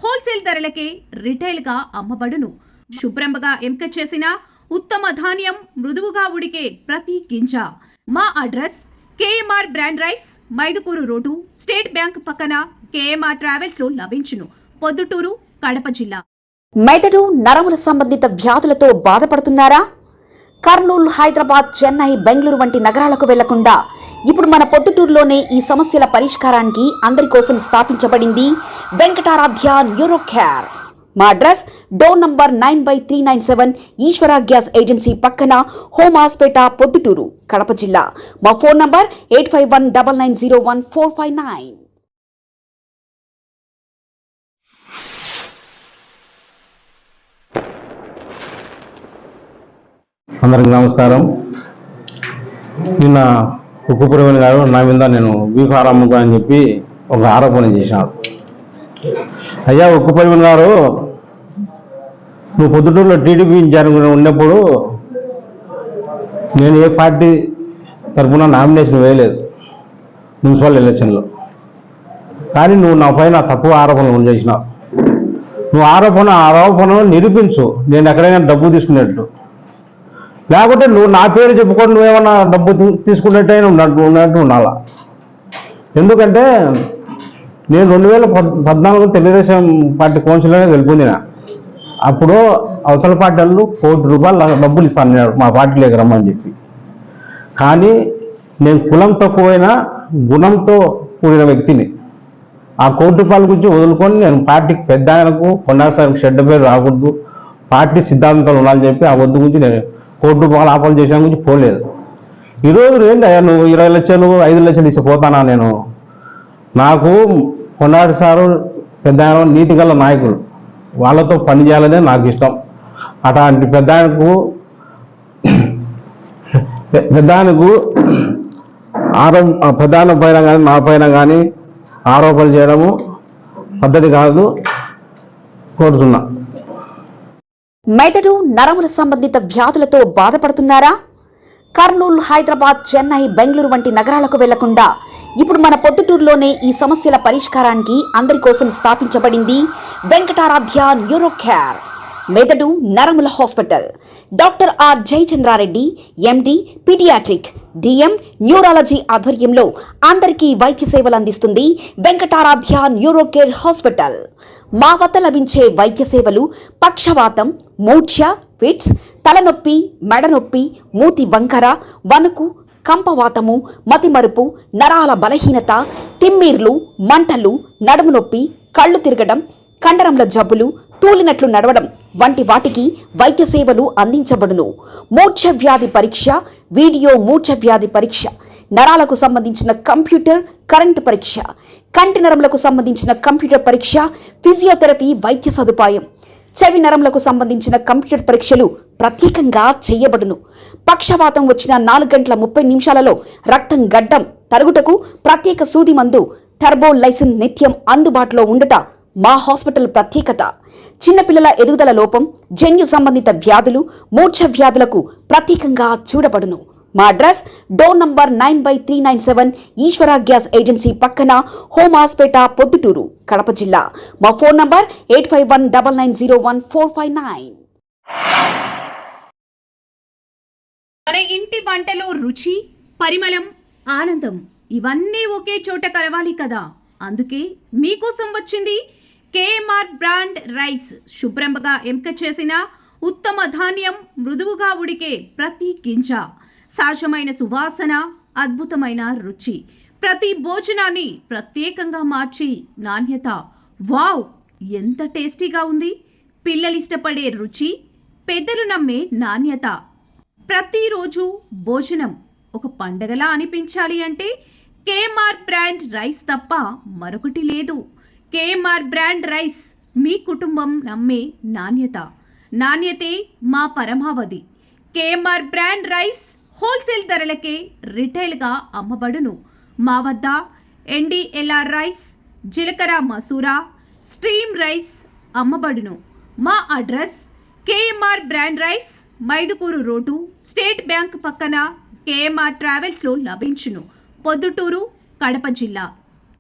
Wholesale ధరలకే retail గా అమ్మబడును. శుభ్రంగా ఎంపిక చేసిన ఉత్తమ ధాన్యం మృదువుగా ఉడికే ప్రతి గింజ. మా address KMR brand rice, Mydukur road, state bank పక్కన, కేఎంఆర్ ట్రావెల్స్ లో లభించును. పొద్దుటూరు, కడప జిల్లా. మెదడు నరముల సంబంధిత వ్యాధులతో బాధపడుతున్నారా? కర్నూలు, హైదరాబాద్, చెన్నై, బెంగళూరు వంటి నగరాలకు వెళ్లకుండా ఇప్పుడు మన పొద్దుటూరులోనే ఈ సమస్యల పరిష్కారానికి అందరి కోసం స్థాపించబడింది వెంకటారాధ్య న్యూరో కేర్. మా అడ్రస్ డోర్ నంబర్ 9/397 ఈశ్వర గ్యాస్ ఏజెన్సీ పక్కన, హోమాస్పేట, పొద్దుటూరు, కడప జిల్లా. మా ఫోన్ నంబర్ 8519901459. అందరికి నమస్కారం. నిన్న ఉక్కుపురమైన గారు నా మీద నేను బీఫారం అమ్ముతా అని చెప్పి ఒక ఆరోపణ చేశాడు. అయ్యా ఉక్కుపురమైన గారు, నువ్వు పొద్దుటూరులో టీడీపీ ఇన్ఛార్జిగా ఉన్నప్పుడు నేను ఏ పార్టీ తరఫున నామినేషన్ వేయలేదు మున్సిపల్ ఎలక్షన్లో. కానీ నువ్వు నా పైన తక్కువ ఆరోపణలు చేసినావు. నువ్వు ఆరోపణను నిరూపించు, నేను ఎక్కడైనా డబ్బు తీసుకున్నట్టు. లేకపోతే నువ్వు నా పేరు చెప్పుకొని నువ్వేమన్నా డబ్బు తీసుకున్నట్టయినా ఉన్నట్టు ఉండాలా. ఎందుకంటే నేను 2014 తెలుగుదేశం పార్టీ కౌన్సిలర్గా గెలుపొందిన. అప్పుడు అవతల పార్టీ వాళ్ళు ₹1,00,00,000 డబ్బులు ఇస్తాను మా పార్టీలోకి రమ్మని చెప్పి. కానీ నేను కులం తక్కువైనా గుణంతో కూడిన వ్యక్తిని. ఆ ₹1,00,00,000 గురించి వదులుకొని నేను పార్టీకి పెద్ద ఆయనకు కొండసారికి చెడ్డ పేరు రాకూడదు, పార్టీ సిద్ధాంతాలు ఉండాలని చెప్పి ఆ వద్దు గురించి నేను ₹1,00,00,000 ఆపలు చేసిన గురించి పోలేదు. ఈరోజు ఏంటయ్యా నువ్వు 20 లక్షలు 5 లక్షలు ఇచ్చి పోతానా? నేను నాకు కొండాటి సారు పెద్ద నీతి గల నాయకులు, వాళ్ళతో పని చేయాలనే నాకు ఇష్టం. అట్లాంటి పెద్దాయనకు పెద్దాయన పైన కానీ నా పైన కానీ ఆరోపణలు చేయడము పద్ధతి కాదు, కోరుతున్నా. మెదడు నరముల సంబంధిత వ్యాధులతో బాధపడుతున్నారా? కర్నూలు, హైదరాబాద్, చెన్నై, బెంగళూరు వంటి నగరాలకు వెళ్లకుండా ఇప్పుడు మన పొద్దుటూరులోనే ఈ సమస్యల పరిష్కారానికి అందరి కోసం స్థాపించబడింది వెంకటారాధ్య న్యూరో కేర్. మెదడు నరముల hospital. Doctor R Jayachandra Reddy, MD, paediatric, DM, neurology ఆధ్వర్యంలో అందరికీ వైద్య సేవలు అందిస్తుంది వెంకటారాధ్య న్యూరో కేర్ హాస్పిటల్. మా వద్ద లభించే వైద్య సేవలు పక్షవాతం, మూర్ఛ, ఫిట్స్, తలనొప్పి, మెడనొప్పి, మూతి వంకర, వణుకు, కంపవాతము, మతిమరుపు, నరాల బలహీనత, తిమ్మిర్లు, మంటలు, నడుము నొప్పి, కళ్ళు తిరగడం, కండరంల జబ్బులు, తూలినట్లు నడవడం వంటి వాటికి వైద్య సేవలు అందించబడును. మూర్ఛ వ్యాధి పరీక్ష, వీడియో మూర్ఛ వ్యాధి పరీక్ష, నరాలకు సంబంధించిన కంప్యూటర్ కరెంటు పరీక్ష, కంటి నరములకు సంబంధించిన కంప్యూటర్ పరీక్ష, ఫిజియోథెరపీ వైద్య సదుపాయం, చెవి నరములకు సంబంధించిన కంప్యూటర్ పరీక్షలు ప్రత్యేకంగా చేయబడును. పక్షవాతం వచ్చిన 4 గంటల 30 నిమిషాలలో రక్తం గడ్డం తరుగుటకు ప్రత్యేక సూది మందు థర్బోలైసిన్ నిత్యం అందుబాటులో ఉండుట మా హాస్పిటల్ ప్రత్యేకత. చిన్నపిల్లల ఎదుగుదల లోపం, జన్యు సంబంధిత వ్యాధులు, మూర్ఛ వ్యాధులకు ప్రత్యేకంగా చూడబడును. మా అడ్రస్ డోర్ నంబర్ 9/397 ఈశ్వర గ్యాస్ ఏజెన్సీ పక్కన, హోమాస్పేట, పొద్దుటూరు, కడప జిల్లా. మా ఫోన్ నంబర్ 8519901459. మన ఇంటి వంటలో రుచి, పరిమళం, ఆనందం ఇవన్నీ ఒకే చోట కలవాలి కదా. అందుకే మీకోసం వచ్చింది కేఎంఆర్ బ్రాండ్ రైస్. శుభ్రంగా ఎంపిక చేసిన ఉత్తమ ధాన్యం మృదువుగా ఉడికే ప్రతి గింజ. సహజమైన సువాసన, అద్భుతమైన రుచి. ప్రతి భోజనాన్ని ప్రత్యేకంగా మార్చి నాణ్యత. వావ్, ఎంత టేస్టీగా ఉంది! పిల్లలు ఇష్టపడే రుచి, పెద్దలు నమ్మే నాణ్యత. ప్రతిరోజు భోజనం ఒక పండగలా అనిపించాలి అంటే కేఎంఆర్ బ్రాండ్ రైస్ తప్ప మరొకటి లేదు. కేఎంఆర్ బ్రాండ్ రైస్ మీ కుటుంబం నమ్మే నాణ్యత. నాణ్యతే మా పరమావధి. కేఎంఆర్ బ్రాండ్ రైస్ హోల్సేల్ ధరలకే రిటైల్గా అమ్మబడును. మా వద్ద NDLR రైస్, జీలకర్ర మసూరా, స్ట్రీమ్ రైస్ అమ్మబడును. మా address KMR brand rice, Mydukur road, state bank పక్కన, కేఎంఆర్ ట్రావెల్స్లో లభించును. పొద్దుటూరు, కడప జిల్లా.